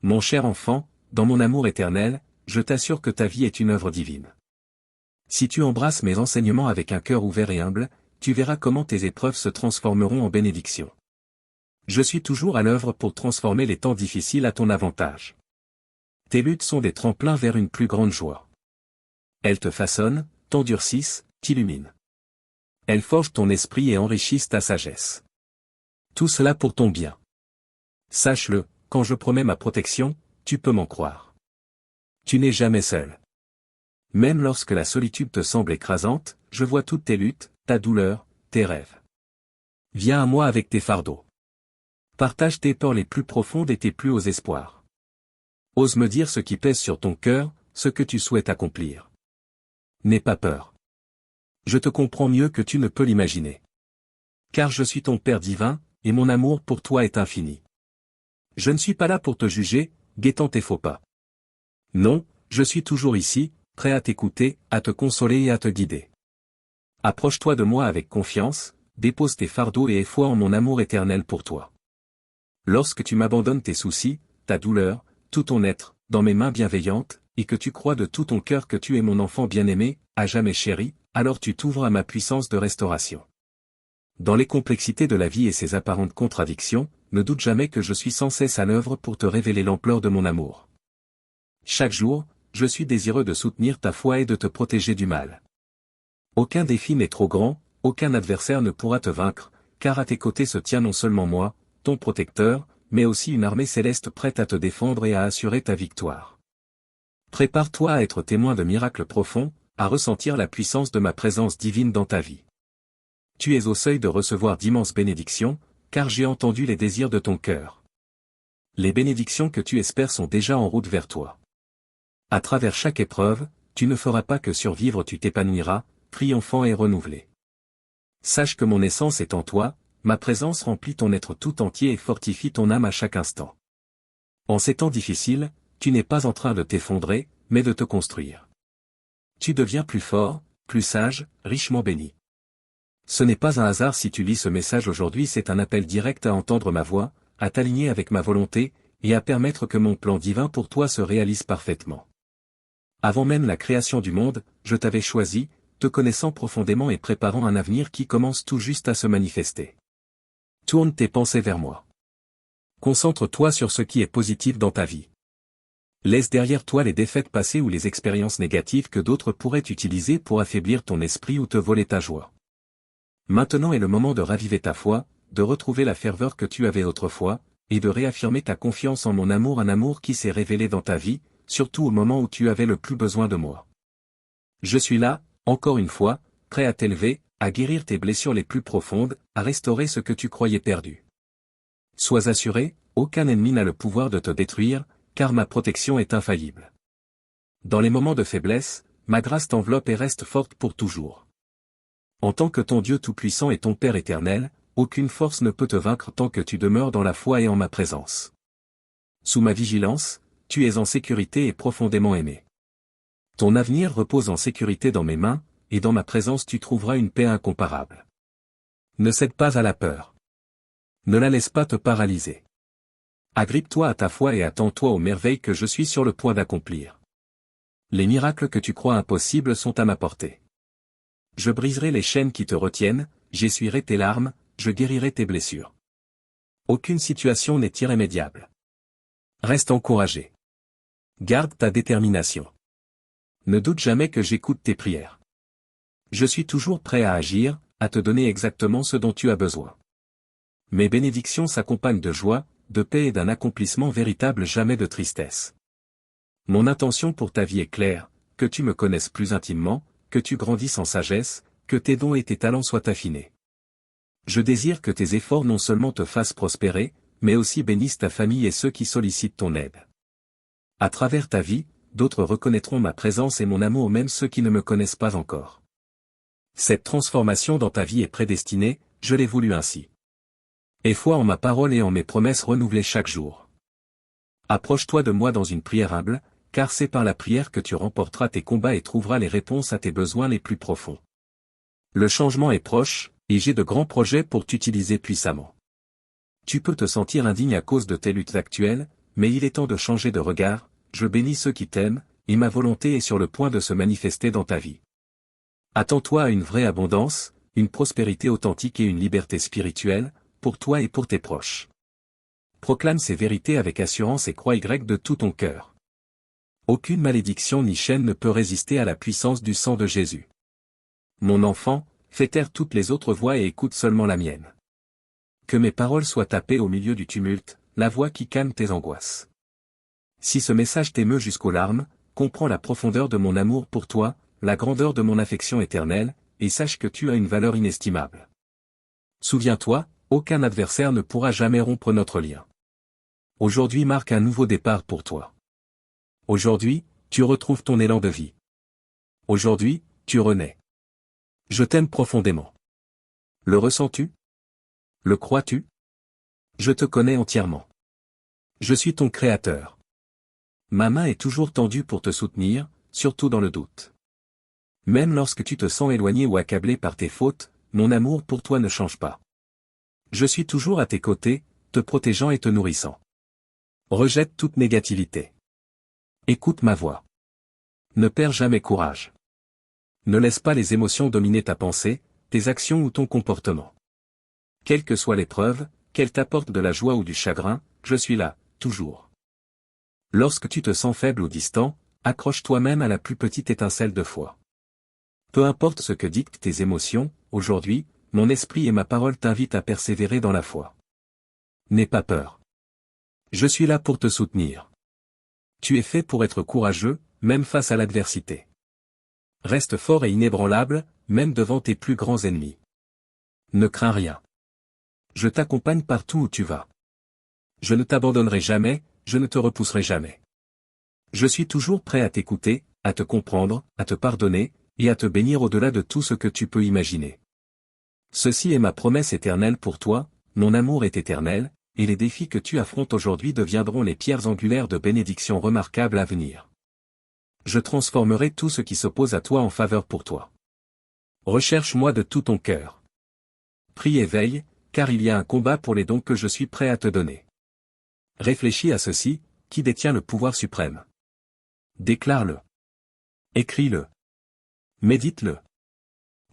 Mon cher enfant, dans mon amour éternel, je t'assure que ta vie est une œuvre divine. Si tu embrasses mes enseignements avec un cœur ouvert et humble, tu verras comment tes épreuves se transformeront en bénédictions. Je suis toujours à l'œuvre pour transformer les temps difficiles à ton avantage. Tes luttes sont des tremplins vers une plus grande joie. Elles te façonnent, t'endurcissent, t'illuminent. Elles forgent ton esprit et enrichissent ta sagesse. Tout cela pour ton bien. Sache-le, quand je promets ma protection, tu peux m'en croire. Tu n'es jamais seul. Même lorsque la solitude te semble écrasante, je vois toutes tes luttes, ta douleur, tes rêves. Viens à moi avec tes fardeaux. Partage tes peurs les plus profondes et tes plus hauts espoirs. Ose me dire ce qui pèse sur ton cœur, ce que tu souhaites accomplir. N'aie pas peur. Je te comprends mieux que tu ne peux l'imaginer. Car je suis ton Père divin, et mon amour pour toi est infini. Je ne suis pas là pour te juger, guettant tes faux pas. Non, je suis toujours ici, prêt à t'écouter, à te consoler et à te guider. Approche-toi de moi avec confiance, dépose tes fardeaux et aie foi en mon amour éternel pour toi. Lorsque tu m'abandonnes tes soucis, ta douleur, tout ton être, dans mes mains bienveillantes, et que tu crois de tout ton cœur que tu es mon enfant bien-aimé, à jamais chéri, alors tu t'ouvres à ma puissance de restauration. Dans les complexités de la vie et ses apparentes contradictions, ne doute jamais que je suis sans cesse à l'œuvre pour te révéler l'ampleur de mon amour. Chaque jour, je suis désireux de soutenir ta foi et de te protéger du mal. Aucun défi n'est trop grand, aucun adversaire ne pourra te vaincre, car à tes côtés se tient non seulement moi, ton protecteur, mais aussi une armée céleste prête à te défendre et à assurer ta victoire. Prépare-toi à être témoin de miracles profonds, à ressentir la puissance de ma présence divine dans ta vie. Tu es au seuil de recevoir d'immenses bénédictions, car j'ai entendu les désirs de ton cœur. Les bénédictions que tu espères sont déjà en route vers toi. À travers chaque épreuve, tu ne feras pas que survivre, tu t'épanouiras, triomphant et renouvelé. Sache que mon essence est en toi, ma présence remplit ton être tout entier et fortifie ton âme à chaque instant. En ces temps difficiles, tu n'es pas en train de t'effondrer, mais de te construire. Tu deviens plus fort, plus sage, richement béni. Ce n'est pas un hasard si tu lis ce message aujourd'hui, c'est un appel direct à entendre ma voix, à t'aligner avec ma volonté, et à permettre que mon plan divin pour toi se réalise parfaitement. Avant même la création du monde, je t'avais choisi, te connaissant profondément et préparant un avenir qui commence tout juste à se manifester. Tourne tes pensées vers moi. Concentre-toi sur ce qui est positif dans ta vie. Laisse derrière toi les défaites passées ou les expériences négatives que d'autres pourraient utiliser pour affaiblir ton esprit ou te voler ta joie. Maintenant est le moment de raviver ta foi, de retrouver la ferveur que tu avais autrefois, et de réaffirmer ta confiance en mon amour, un amour qui s'est révélé dans ta vie, surtout au moment où tu avais le plus besoin de moi. Je suis là, encore une fois, prêt à t'élever, à guérir tes blessures les plus profondes, à restaurer ce que tu croyais perdu. Sois assuré, aucun ennemi n'a le pouvoir de te détruire, car ma protection est infaillible. Dans les moments de faiblesse, ma grâce t'enveloppe et reste forte pour toujours. En tant que ton Dieu Tout-Puissant et ton Père éternel, aucune force ne peut te vaincre tant que tu demeures dans la foi et en ma présence. Sous ma vigilance, tu es en sécurité et profondément aimé. Ton avenir repose en sécurité dans mes mains, et dans ma présence tu trouveras une paix incomparable. Ne cède pas à la peur. Ne la laisse pas te paralyser. Agrippe-toi à ta foi et attends-toi aux merveilles que je suis sur le point d'accomplir. Les miracles que tu crois impossibles sont à ma portée. Je briserai les chaînes qui te retiennent, j'essuierai tes larmes, je guérirai tes blessures. Aucune situation n'est irrémédiable. Reste encouragé. Garde ta détermination. Ne doute jamais que j'écoute tes prières. Je suis toujours prêt à agir, à te donner exactement ce dont tu as besoin. Mes bénédictions s'accompagnent de joie, de paix et d'un accomplissement véritable, jamais de tristesse. Mon intention pour ta vie est claire, que tu me connaisses plus intimement, que tu grandisses en sagesse, que tes dons et tes talents soient affinés. Je désire que tes efforts non seulement te fassent prospérer, mais aussi bénissent ta famille et ceux qui sollicitent ton aide. À travers ta vie, d'autres reconnaîtront ma présence et mon amour, même ceux qui ne me connaissent pas encore. Cette transformation dans ta vie est prédestinée, je l'ai voulu ainsi. Aie foi en ma parole et en mes promesses renouvelées chaque jour. Approche-toi de moi dans une prière humble, car c'est par la prière que tu remporteras tes combats et trouveras les réponses à tes besoins les plus profonds. Le changement est proche, et j'ai de grands projets pour t'utiliser puissamment. Tu peux te sentir indigne à cause de tes luttes actuelles, mais il est temps de changer de regard, je bénis ceux qui t'aiment, et ma volonté est sur le point de se manifester dans ta vie. Attends-toi à une vraie abondance, une prospérité authentique et une liberté spirituelle, pour toi et pour tes proches. Proclame ces vérités avec assurance et crois de tout ton cœur. Aucune malédiction ni chaîne ne peut résister à la puissance du sang de Jésus. Mon enfant, fais taire toutes les autres voix et écoute seulement la mienne. Que mes paroles soient tapées au milieu du tumulte, la voix qui calme tes angoisses. Si ce message t'émeut jusqu'aux larmes, comprends la profondeur de mon amour pour toi, la grandeur de mon affection éternelle, et sache que tu as une valeur inestimable. Souviens-toi, aucun adversaire ne pourra jamais rompre notre lien. Aujourd'hui marque un nouveau départ pour toi. Aujourd'hui, tu retrouves ton élan de vie. Aujourd'hui, tu renais. Je t'aime profondément. Le ressens-tu? Le crois-tu? Je te connais entièrement. Je suis ton créateur. Ma main est toujours tendue pour te soutenir, surtout dans le doute. Même lorsque tu te sens éloigné ou accablé par tes fautes, mon amour pour toi ne change pas. Je suis toujours à tes côtés, te protégeant et te nourrissant. Rejette toute négativité. Écoute ma voix. Ne perds jamais courage. Ne laisse pas les émotions dominer ta pensée, tes actions ou ton comportement. Quelle que soit l'épreuve, qu'elle t'apporte de la joie ou du chagrin, je suis là, toujours. Lorsque tu te sens faible ou distant, accroche toi-même à la plus petite étincelle de foi. Peu importe ce que dictent tes émotions, aujourd'hui, mon esprit et ma parole t'invitent à persévérer dans la foi. N'aie pas peur. Je suis là pour te soutenir. Tu es fait pour être courageux, même face à l'adversité. Reste fort et inébranlable, même devant tes plus grands ennemis. Ne crains rien. Je t'accompagne partout où tu vas. Je ne t'abandonnerai jamais, je ne te repousserai jamais. Je suis toujours prêt à t'écouter, à te comprendre, à te pardonner, et à te bénir au-delà de tout ce que tu peux imaginer. Ceci est ma promesse éternelle pour toi, mon amour est éternel, et les défis que tu affrontes aujourd'hui deviendront les pierres angulaires de bénédictions remarquables à venir. Je transformerai tout ce qui s'oppose à toi en faveur pour toi. Recherche-moi de tout ton cœur. Prie et veille, car il y a un combat pour les dons que je suis prêt à te donner. Réfléchis à ceci, qui détient le pouvoir suprême? Déclare-le. Écris-le. Médite-le.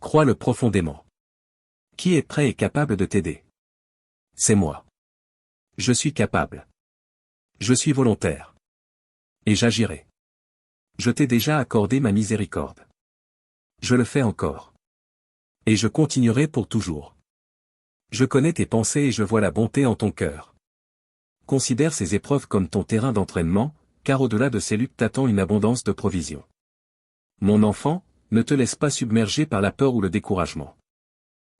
Crois-le profondément. Qui est prêt et capable de t'aider? C'est moi. Je suis capable. Je suis volontaire. Et j'agirai. Je t'ai déjà accordé ma miséricorde. Je le fais encore. Et je continuerai pour toujours. Je connais tes pensées et je vois la bonté en ton cœur. Considère ces épreuves comme ton terrain d'entraînement, car au-delà de ces luttes t'attend une abondance de provisions. Mon enfant, ne te laisse pas submerger par la peur ou le découragement.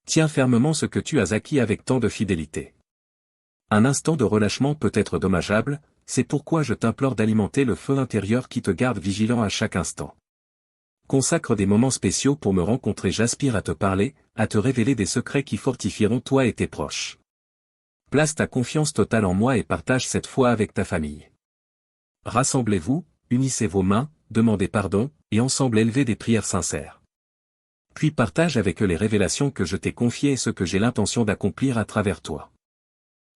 Tiens fermement ce que tu as acquis avec tant de fidélité. Un instant de relâchement peut être dommageable, c'est pourquoi je t'implore d'alimenter le feu intérieur qui te garde vigilant à chaque instant. Consacre des moments spéciaux pour me rencontrer, j'aspire à te parler, à te révéler des secrets qui fortifieront toi et tes proches. Place ta confiance totale en moi et partage cette foi avec ta famille. Rassemblez-vous, unissez vos mains, demandez pardon, et ensemble élevez des prières sincères. Puis partage avec eux les révélations que je t'ai confiées et ce que j'ai l'intention d'accomplir à travers toi.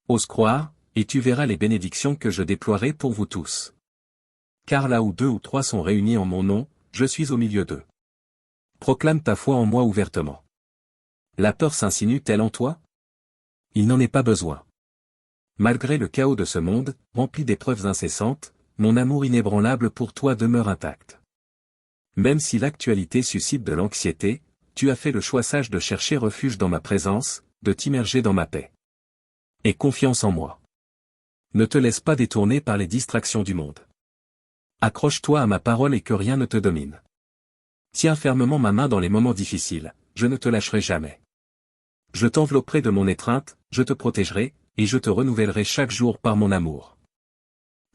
Ose croire, et tu verras les bénédictions que je déploierai pour vous tous. Car là où 2 ou 3 sont réunis en mon nom, je suis au milieu d'eux. Proclame ta foi en moi ouvertement. La peur s'insinue-t-elle en toi? Il n'en est pas besoin. Malgré le chaos de ce monde, rempli d'épreuves incessantes, mon amour inébranlable pour toi demeure intact. Même si l'actualité suscite de l'anxiété, tu as fait le choix sage de chercher refuge dans ma présence, de t'immerger dans ma paix. Aie confiance en moi. Ne te laisse pas détourner par les distractions du monde. Accroche-toi à ma parole et que rien ne te domine. Tiens fermement ma main dans les moments difficiles, je ne te lâcherai jamais. Je t'envelopperai de mon étreinte, je te protégerai, et je te renouvellerai chaque jour par mon amour.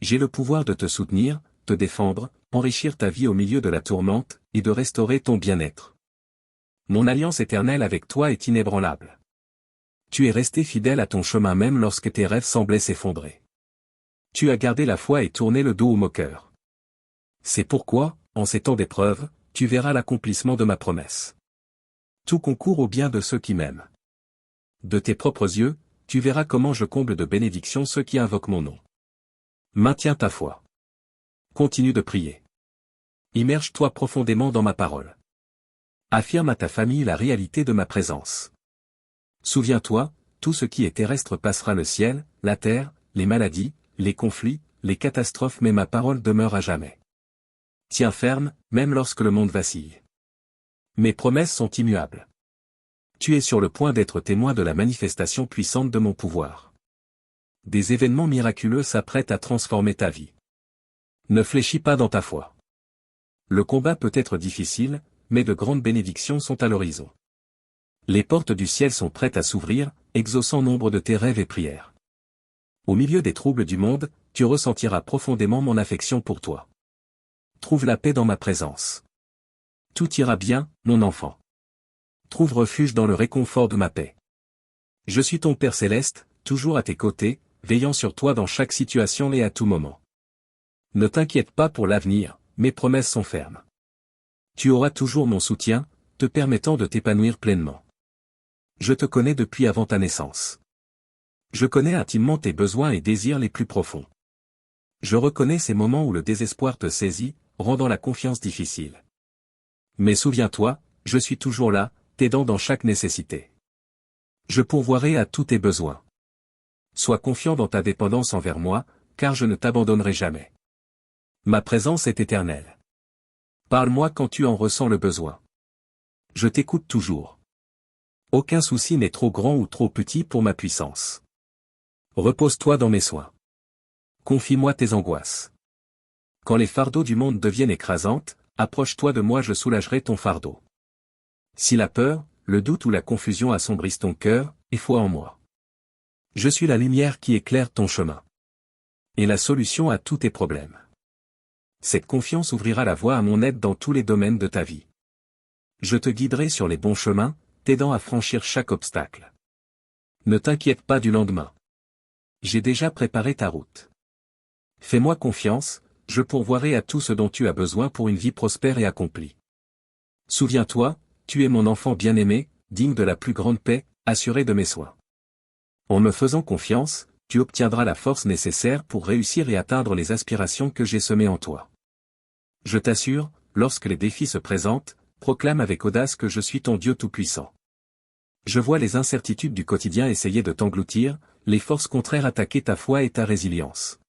J'ai le pouvoir de te soutenir, te défendre, enrichir ta vie au milieu de la tourmente, et de restaurer ton bien-être. Mon alliance éternelle avec toi est inébranlable. Tu es resté fidèle à ton chemin même lorsque tes rêves semblaient s'effondrer. Tu as gardé la foi et tourné le dos aux moqueurs. C'est pourquoi, en ces temps d'épreuve, tu verras l'accomplissement de ma promesse. Tout concourt au bien de ceux qui m'aiment. De tes propres yeux, tu verras comment je comble de bénédictions ceux qui invoquent mon nom. Maintiens ta foi. Continue de prier. Immerge-toi profondément dans ma parole. Affirme à ta famille la réalité de ma présence. Souviens-toi, tout ce qui est terrestre passera, le ciel, la terre, les maladies, les conflits, les catastrophes, mais ma parole demeure à jamais. Tiens ferme, même lorsque le monde vacille. Mes promesses sont immuables. Tu es sur le point d'être témoin de la manifestation puissante de mon pouvoir. Des événements miraculeux s'apprêtent à transformer ta vie. Ne fléchis pas dans ta foi. Le combat peut être difficile, mais de grandes bénédictions sont à l'horizon. Les portes du ciel sont prêtes à s'ouvrir, exaucant nombre de tes rêves et prières. Au milieu des troubles du monde, tu ressentiras profondément mon affection pour toi. Trouve la paix dans ma présence. Tout ira bien, mon enfant. Trouve refuge dans le réconfort de ma paix. Je suis ton Père céleste, toujours à tes côtés, veillant sur toi dans chaque situation et à tout moment. Ne t'inquiète pas pour l'avenir, mes promesses sont fermes. Tu auras toujours mon soutien, te permettant de t'épanouir pleinement. Je te connais depuis avant ta naissance. Je connais intimement tes besoins et désirs les plus profonds. Je reconnais ces moments où le désespoir te saisit, rendant la confiance difficile. Mais souviens-toi, je suis toujours là, t'aidant dans chaque nécessité. Je pourvoirai à tous tes besoins. Sois confiant dans ta dépendance envers moi, car je ne t'abandonnerai jamais. Ma présence est éternelle. Parle-moi quand tu en ressens le besoin. Je t'écoute toujours. Aucun souci n'est trop grand ou trop petit pour ma puissance. Repose-toi dans mes soins. Confie-moi tes angoisses. Quand les fardeaux du monde deviennent écrasantes, approche-toi de moi, je soulagerai ton fardeau. Si la peur, le doute ou la confusion assombrissent ton cœur, aie foi en moi. Je suis la lumière qui éclaire ton chemin. Et la solution à tous tes problèmes. Cette confiance ouvrira la voie à mon aide dans tous les domaines de ta vie. Je te guiderai sur les bons chemins, t'aidant à franchir chaque obstacle. Ne t'inquiète pas du lendemain. J'ai déjà préparé ta route. Fais-moi confiance, je pourvoirai à tout ce dont tu as besoin pour une vie prospère et accomplie. Souviens-toi, tu es mon enfant bien-aimé, digne de la plus grande paix, assuré de mes soins. En me faisant confiance, tu obtiendras la force nécessaire pour réussir et atteindre les aspirations que j'ai semées en toi. Je t'assure, lorsque les défis se présentent, proclame avec audace que je suis ton Dieu tout-puissant. Je vois les incertitudes du quotidien essayer de t'engloutir, les forces contraires attaquer ta foi et ta résilience.